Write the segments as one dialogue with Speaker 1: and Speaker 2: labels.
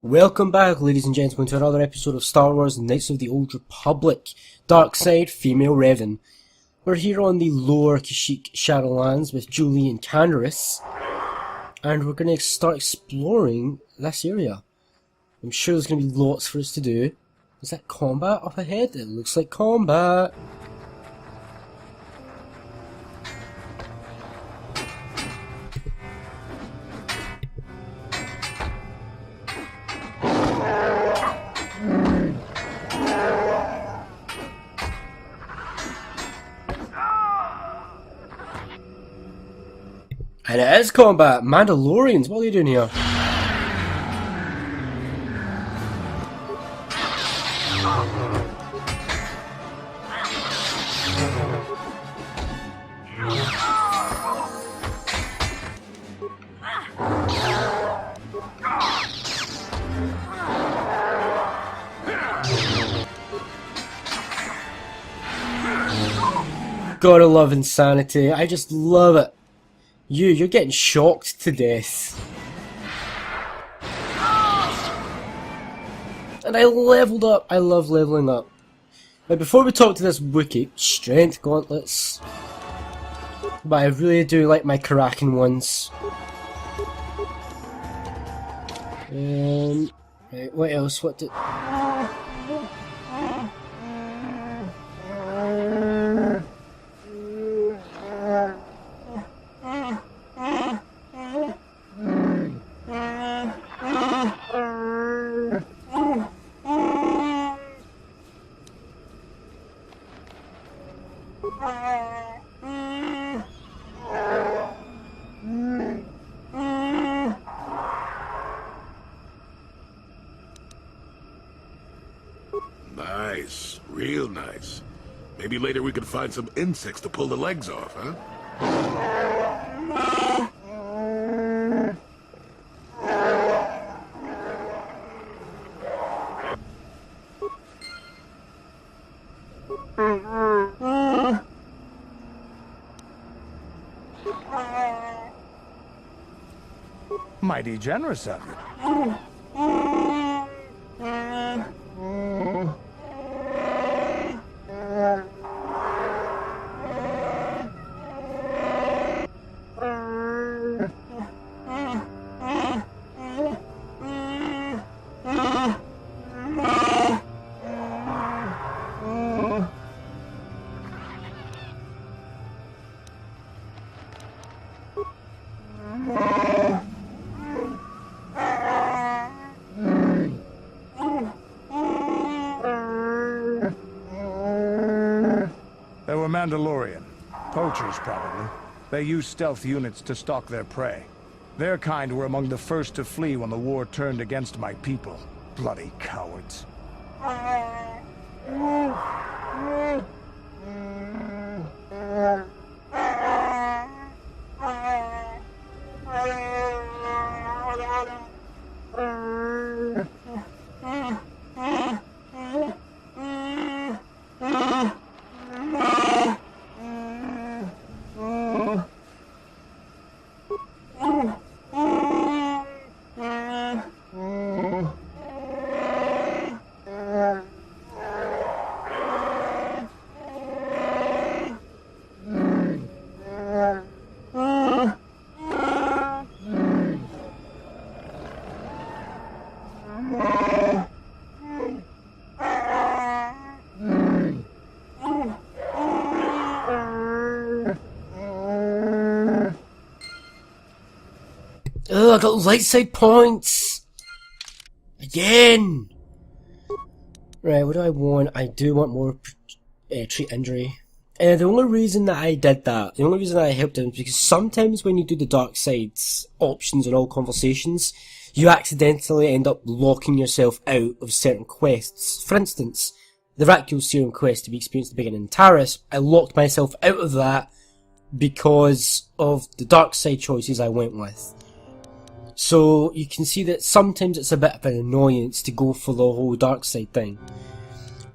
Speaker 1: Welcome back, ladies and gentlemen, to another episode of Star Wars Knights of the Old Republic, Dark Side, Female Revan. We're here on the lower Kashyyyk Shadowlands with Julie and Candaris, and we're going to start exploring this area. I'm sure there's going to be lots for us to do. Is that combat up ahead? It looks like combat. And it is combat! Mandalorians, what are they doing here? Gotta love insanity, I just love it. You're getting shocked to death. And I leveled up. I love leveling up. Now before we talk to this Wookiee, strength gauntlets. But I really do like my Karakin ones. Right, what else? What did...
Speaker 2: Nice. Real nice. Maybe later we could find some insects to pull the legs off, huh?
Speaker 3: Mighty generous of you. They were Mandalorian. Poachers, probably. They used stealth units to stalk their prey. Their kind were among the first to flee when the war turned against my people. Bloody cowards.
Speaker 1: Ugh, I got light side points! Again! Right, what do I want? I do want more treat injury. The only reason that I did that, the only reason that I helped him is because sometimes when you do the dark side's options in all conversations, you accidentally end up locking yourself out of certain quests. For instance, the Racul Serum quest to be experienced at the beginning in Taris, I locked myself out of that because of the dark side choices I went with. So you can see that sometimes it's a bit of an annoyance to go for the whole dark side thing.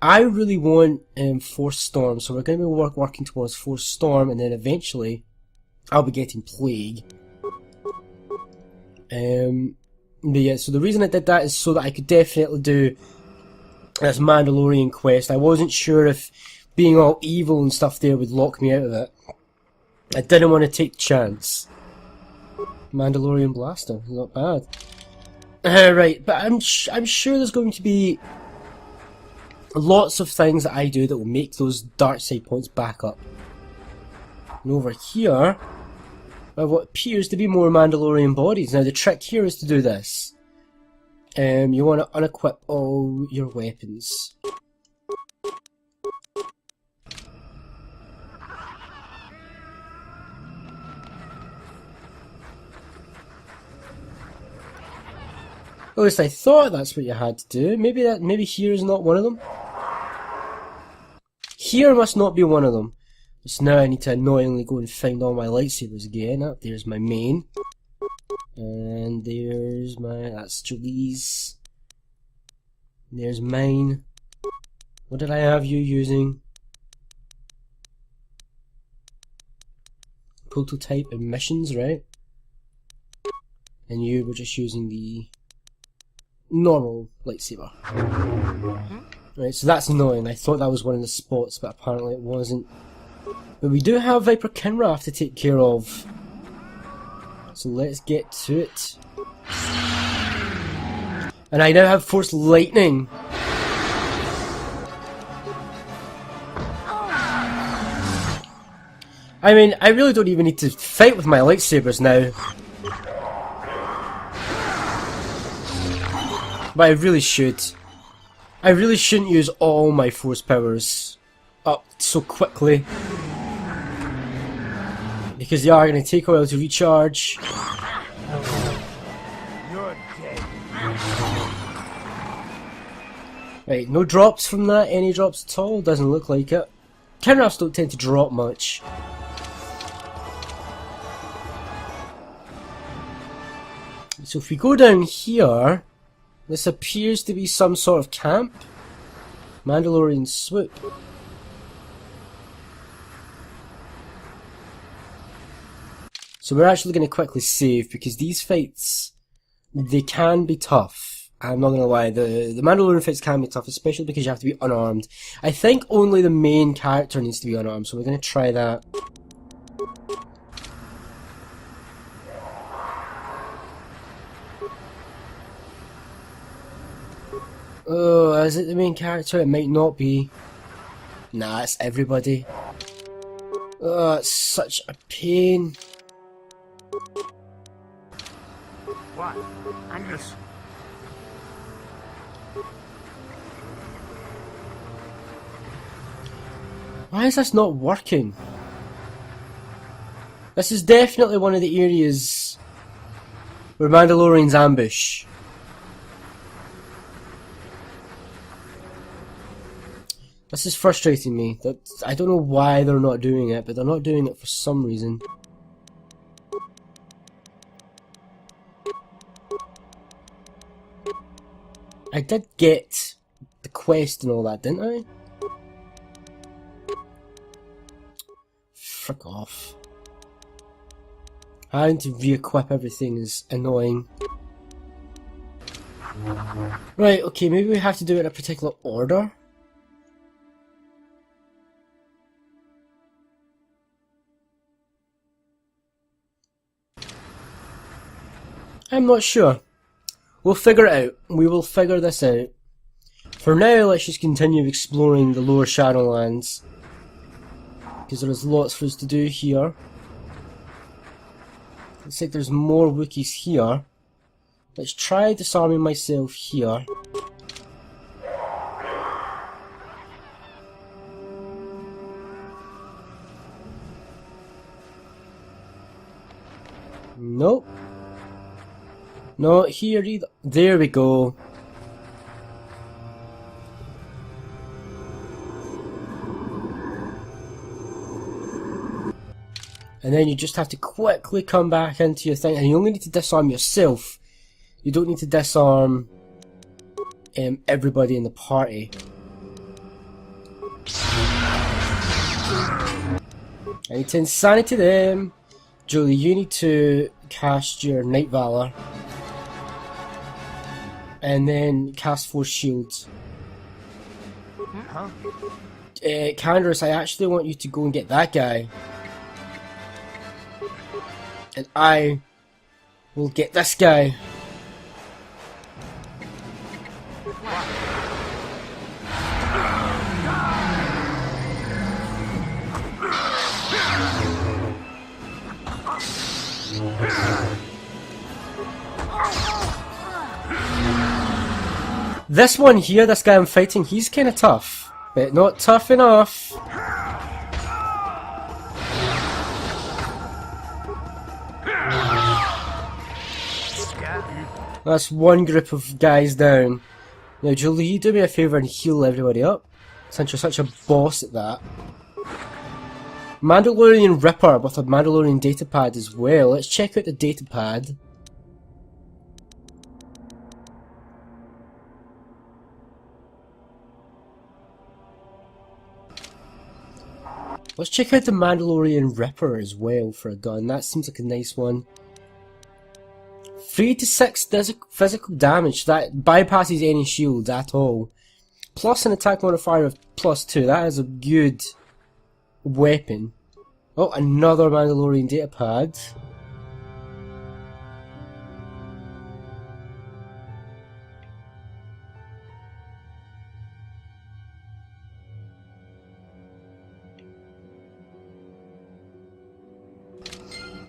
Speaker 1: I really want Force Storm, so we're going to be working towards Force Storm, and then eventually I'll be getting Plague. But yeah, so the reason I did that is so that I could definitely do this Mandalorian quest. I wasn't sure if being all evil and stuff there would lock me out of it. I didn't want to take the chance. Mandalorian blaster, not bad. Right, but I'm sure there's going to be lots of things that I do that will make those dark side points back up. And over here, I have what appears to be more Mandalorian bodies. Now the trick here is to do this. You want to unequip all your weapons. At least I thought that's what you had to do. Maybe here is not one of them. Here must not be one of them. So now I need to annoyingly go and find all my lightsabers again. Oh, there's my main. And there's my... that's Julie's. There's mine. What did I have you using? Prototype and missions, right? And you were just using the normal lightsaber. Right, so that's annoying. I thought that was one of the spots, but apparently it wasn't. But we do have Viper Kinrath to take care of. So let's get to it. And I now have Force Lightning. I mean, I really don't even need to fight with my lightsabers now. But I really should. I really shouldn't use all my force powers up so quickly. Because they are going to take a while to recharge.
Speaker 3: You're dead.
Speaker 1: Right, no drops from that. Any drops at all? Doesn't look like it. Kinraths don't tend to drop much. So if we go down here, this appears to be some sort of camp. Mandalorian swoop. So we're actually going to quickly save because these fights, they can be tough. I'm not going to lie, the Mandalorian fights can be tough, especially because you have to be unarmed. I think only the main character needs to be unarmed, so we're going to try that. Oh, is it the main character? It might not be. Nah, it's everybody. Oh, it's such a pain.
Speaker 3: What? I'm just...
Speaker 1: Why is this not working? This is definitely one of the areas where Mandalorians ambush. This is frustrating me. I don't know why they're not doing it, but they're not doing it for some reason. I did get the quest and all that, didn't I? Frick off. Having to re-equip everything is annoying. Right, okay, maybe we have to do it in a particular order. I'm not sure. We'll figure it out. We will figure this out. For now, let's just continue exploring the lower Shadowlands. Because there is lots for us to do here. Looks like there's more Wookiees here. Let's try disarming myself here. Nope. Not here either. There we go. And then you just have to quickly come back into your thing, and you only need to disarm yourself. You don't need to disarm everybody in the party. I need to insanity them. Julie, you need to cast your Night Valor. and then cast Force Shields.
Speaker 3: Huh?
Speaker 1: Candace, I actually want you to go and get that guy. And I will get this guy. This one here, this guy I'm fighting, he's kinda tough, but not tough enough. That's one group of guys down. Now Julie, you do me a favour and heal everybody up, since you're such a boss at that. Mandalorian Ripper with a Mandalorian datapad as well. Let's check out the datapad. Let's check out the Mandalorian Ripper as well for a gun. That seems like a nice one. 3 to 6 physical damage. That bypasses any shields at all. Plus an attack modifier of +2. That is a good weapon. Oh, another Mandalorian datapad.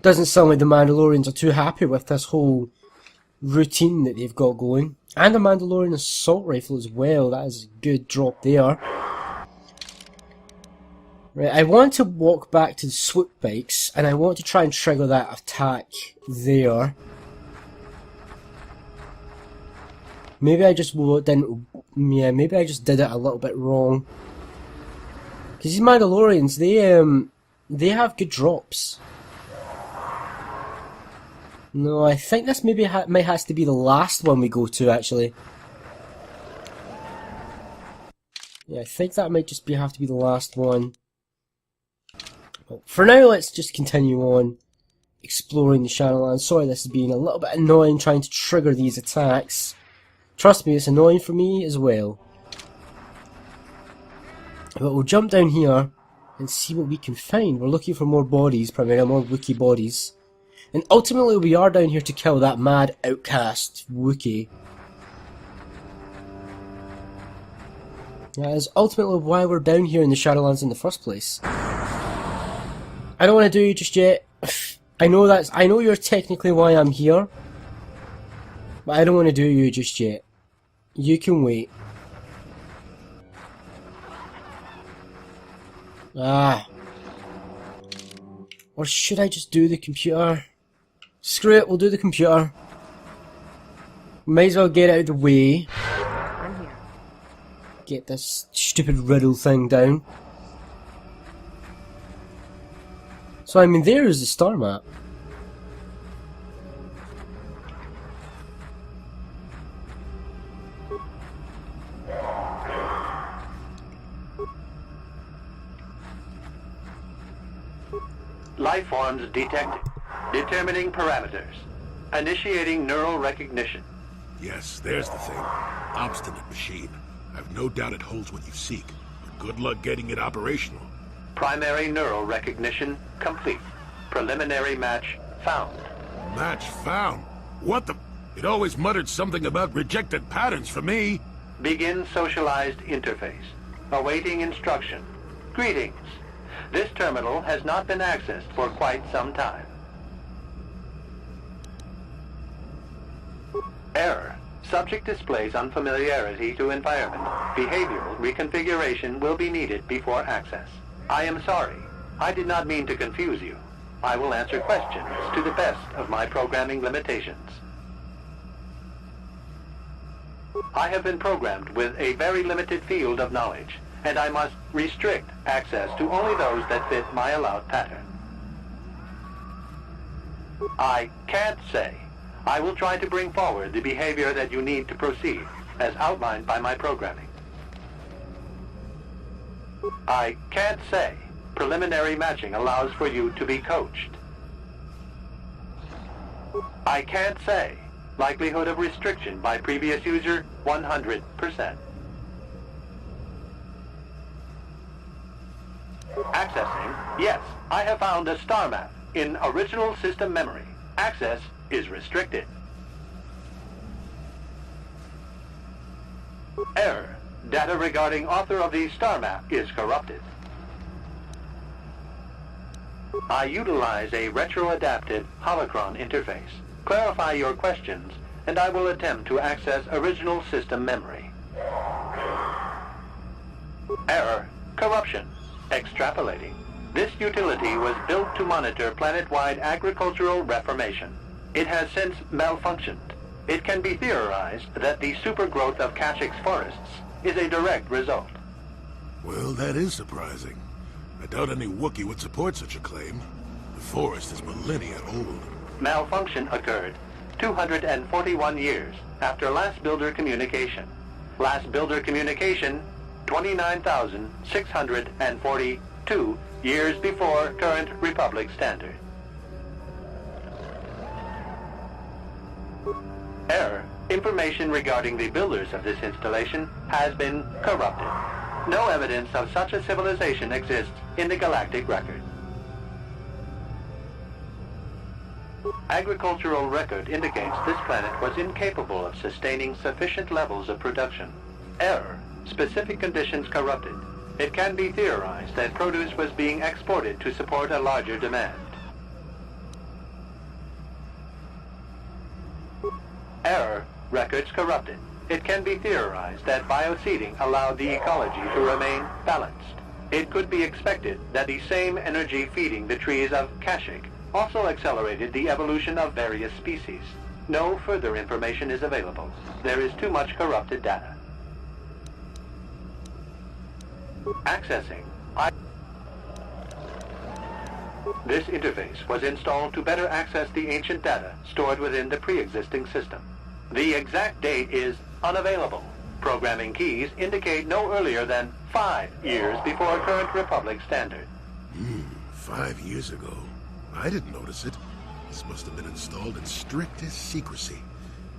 Speaker 1: Doesn't sound like the Mandalorians are too happy with this whole routine that they've got going. And a Mandalorian assault rifle as well. That is a good drop there. Right, I want to walk back to the swoop bikes, and I want to try and trigger that attack there. Maybe I just didn't. Yeah, maybe I just did it a little bit wrong. Because these Mandalorians, they have good drops. No, I think this maybe might has to be the last one we go to, actually. Yeah, I think that might just have to be the last one. But for now, let's just continue on exploring the Shadowlands. Sorry this is being a little bit annoying trying to trigger these attacks. Trust me, it's annoying for me as well. But we'll jump down here and see what we can find. We're looking for more bodies, primarily more Wookiee bodies. And ultimately we are down here to kill that mad outcast Wookiee. That is ultimately why we're down here in the Shadowlands in the first place. I don't want to do you just yet. I know you're technically why I'm here. But I don't want to do you just yet. You can wait. Or should I just do the computer? Screw it, we'll do the computer. Might as well get out of the way. Get this stupid riddle thing down. So I mean, there is the star map.
Speaker 4: Life forms detected. Determining parameters. Initiating neural recognition.
Speaker 2: Yes, there's the thing. Obstinate machine. I've no doubt it holds what you seek, but good luck getting it operational.
Speaker 4: Primary neural recognition complete. Preliminary match found.
Speaker 2: Match found? What the? It always muttered something about rejected patterns for me.
Speaker 4: Begin socialized interface. Awaiting instruction. Greetings. This terminal has not been accessed for quite some time. Error. Subject displays unfamiliarity to environment. Behavioral reconfiguration will be needed before access. I am sorry. I did not mean to confuse you. I will answer questions to the best of my programming limitations. I have been programmed with a very limited field of knowledge, and I must restrict access to only those that fit my allowed pattern. I can't say. I will try to bring forward the behavior that you need to proceed, as outlined by my programming. I can't say. Preliminary matching allows for you to be coached. I can't say. Likelihood of restriction by previous user, 100%. Accessing. Yes, I have found a star map in original system memory. Access is restricted. Error. Data regarding author of the star map is corrupted. I utilize a retro-adapted holocron interface. Clarify your questions, and I will attempt to access original system memory. Error. Corruption. Extrapolating. This utility was built to monitor planet-wide agricultural reformation. It has since malfunctioned. It can be theorized that the supergrowth of Kashyyyk forests is a direct result.
Speaker 2: Well, that is surprising. I doubt any Wookiee would support such a claim. The forest is millennia old.
Speaker 4: Malfunction occurred 241 years after last builder communication. Last builder communication, 29,642 years before current Republic standard. Error. Information regarding the builders of this installation has been corrupted. No evidence of such a civilization exists in the galactic record. Agricultural record indicates this planet was incapable of sustaining sufficient levels of production. Error. Specific conditions corrupted. It can be theorized that produce was being exported to support a larger demand. Error. Records corrupted. It can be theorized that bioseeding allowed the ecology to remain balanced. It could be expected that the same energy feeding the trees of Kashyyyk also accelerated the evolution of various species. No further information is available. There is too much corrupted data. Accessing. This interface was installed to better access the ancient data stored within the pre-existing system. The exact date is unavailable. Programming keys indicate no earlier than 5 years before current Republic standard.
Speaker 2: 5 years ago. I didn't notice it. This must have been installed in strictest secrecy.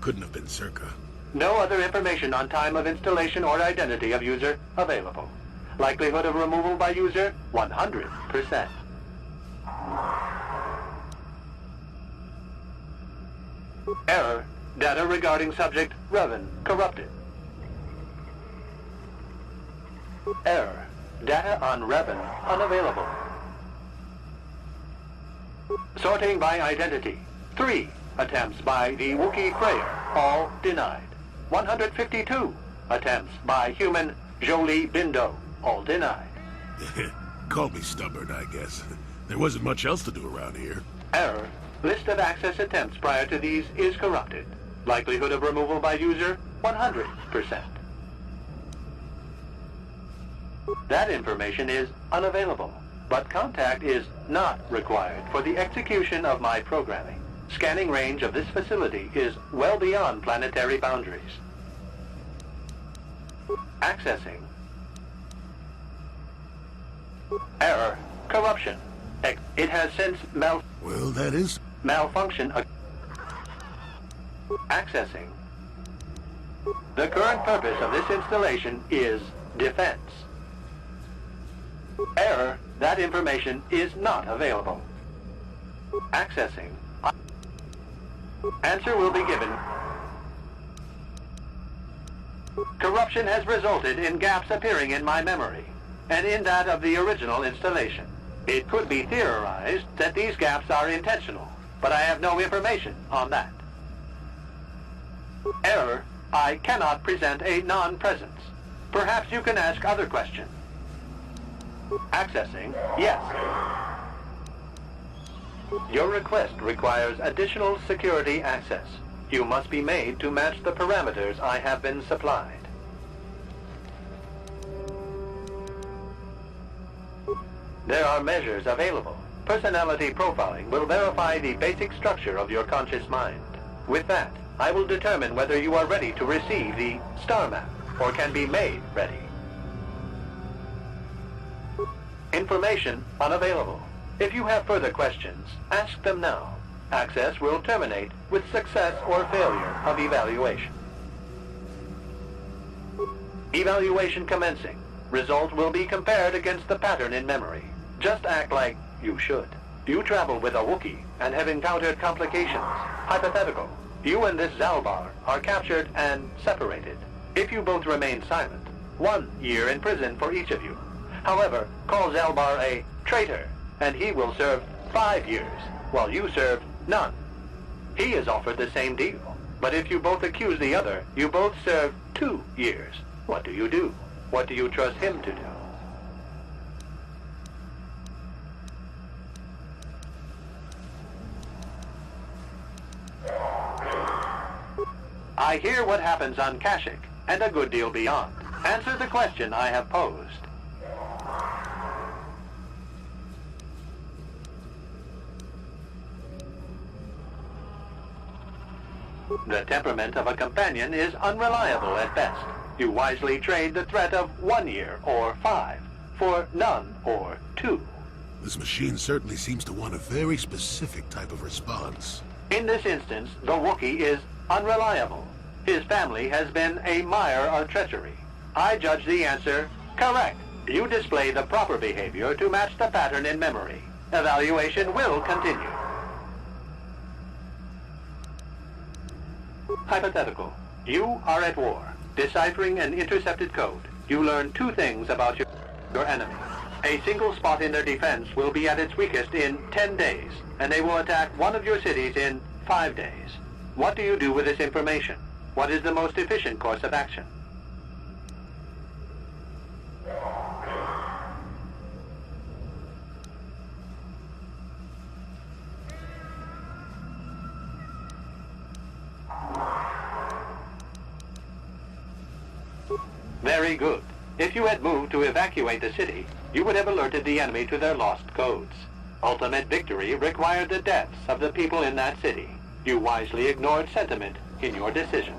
Speaker 2: Couldn't have been circa.
Speaker 4: No other information on time of installation or identity of user available. Likelihood of removal by user, 100%. Error. Data regarding subject Revan corrupted. Error. Data on Revan unavailable. Sorting by identity. 3 attempts by the Wookiee Freya, all denied. 152 attempts by human Jolie Bindo, all denied.
Speaker 2: Call me stubborn, I guess. There wasn't much else to do around here.
Speaker 4: Error. List of access attempts prior to these is corrupted. Likelihood of removal by user, 100%. That information is unavailable, but contact is not required for the execution of my programming. Scanning range of this facility is well beyond planetary boundaries. Accessing. Error. Corruption. It has since
Speaker 2: Well, that is...
Speaker 4: malfunction. Accessing. The current purpose of this installation is defense. Error. That information is not available. Accessing. Answer will be given. Corruption has resulted in gaps appearing in my memory, and in that of the original installation. It could be theorized that these gaps are intentional, but I have no information on that. Error. I cannot present a non-presence. Perhaps you can ask other questions. Accessing. Yes. Your request requires additional security access. You must be made to match the parameters I have been supplied. There are measures available. Personality profiling will verify the basic structure of your conscious mind. With that, I will determine whether you are ready to receive the star map or can be made ready. Information unavailable. If you have further questions, ask them now. Access will terminate with success or failure of evaluation. Evaluation commencing. Result will be compared against the pattern in memory. Just act like you should. You travel with a Wookiee and have encountered complications. Hypothetical. You and this Zalbar are captured and separated. If you both remain silent, 1 year in prison for each of you. However, call Zalbar a traitor, and he will serve 5 years, while you serve none. He is offered the same deal. But if you both accuse the other, you both serve 2 years. What do you do? What do you trust him to do? I hear what happens on Kashyyyk, and a good deal beyond. Answer the question I have posed. The temperament of a companion is unreliable at best. You wisely trade the threat of 1 year or 5 for none or 2.
Speaker 2: This machine certainly seems to want a very specific type of response.
Speaker 4: In this instance, the Wookiee is unreliable. His family has been a mire of treachery. I judge the answer correct. You display the proper behavior to match the pattern in memory. Evaluation will continue. Hypothetical. You are at war, deciphering an intercepted code. You learn 2 things about your enemy. A single spot in their defense will be at its weakest in 10 days, and they will attack one of your cities in 5 days. What do you do with this information? What is the most efficient course of action? Very good. If you had moved to evacuate the city, you would have alerted the enemy to their lost codes. Ultimate victory required the deaths of the people in that city. You wisely ignored sentiment in your decision.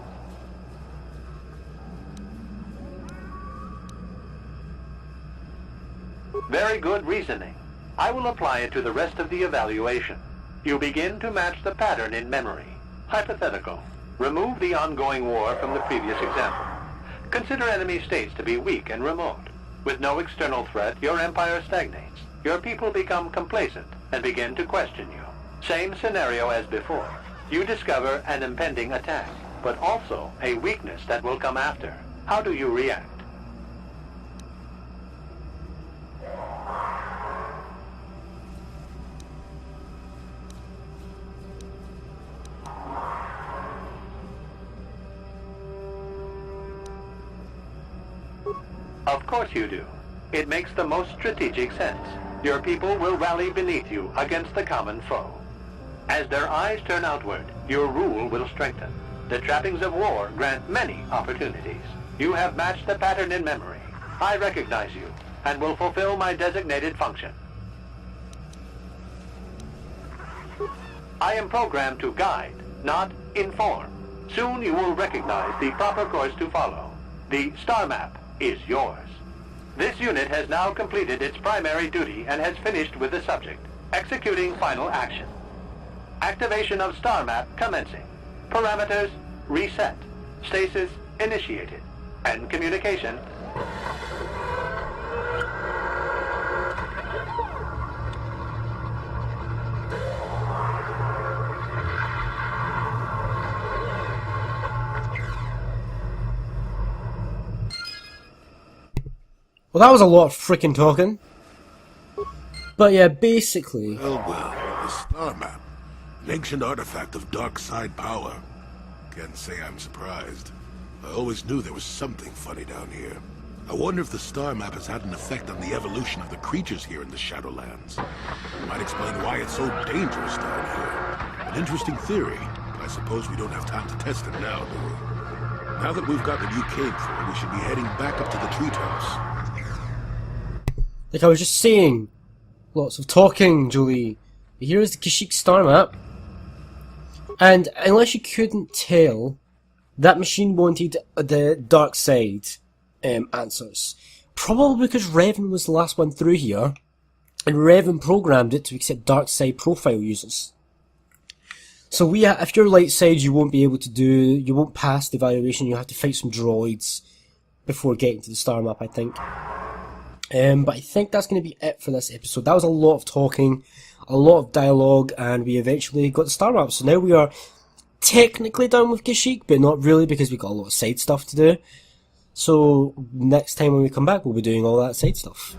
Speaker 4: Very good reasoning. I will apply it to the rest of the evaluation. You begin to match the pattern in memory. Hypothetical. Remove the ongoing war from the previous example. Consider enemy states to be weak and remote. With no external threat, your empire stagnates. Your people become complacent and begin to question you. Same scenario as before. You discover an impending attack, but also a weakness that will come after. How do you react? Of course you do. It makes the most strategic sense. Your people will rally beneath you against the common foe. As their eyes turn outward, your rule will strengthen. The trappings of war grant many opportunities. You have matched the pattern in memory. I recognize you and will fulfill my designated function. I am programmed to guide, not inform. Soon you will recognize the proper course to follow. The star map is yours. This unit has now completed its primary duty and has finished with the subject. Executing final action. Activation of star map commencing. Parameters reset. Stasis initiated. End communication.
Speaker 1: Well, that was a lot of freaking talking. But yeah, basically...
Speaker 2: Well, the star map. An ancient artifact of dark side power. Can't say I'm surprised. I always knew there was something funny down here. I wonder if the star map has had an effect on the evolution of the creatures here in the Shadowlands. Might explain why it's so dangerous down here. An interesting theory, but I suppose we don't have time to test it now, do we? Now that we've got the new cave full, we should be heading back up to the treetops.
Speaker 1: Like I was just saying, lots of talking, Julie. Here is the Kashyyyk star map. And unless you couldn't tell, that machine wanted the dark side answers. Probably because Revan was the last one through here, and Revan programmed it to accept dark side profile users. So if you're light side, you won't pass the evaluation. You have to fight some droids before getting to the star map, I think. But I think that's going to be it for this episode. That was a lot of talking, a lot of dialogue, and we eventually got the star map. So now we are technically done with Kashyyyk, but not really, because we've got a lot of side stuff to do. So next time when we come back, we'll be doing all that side stuff.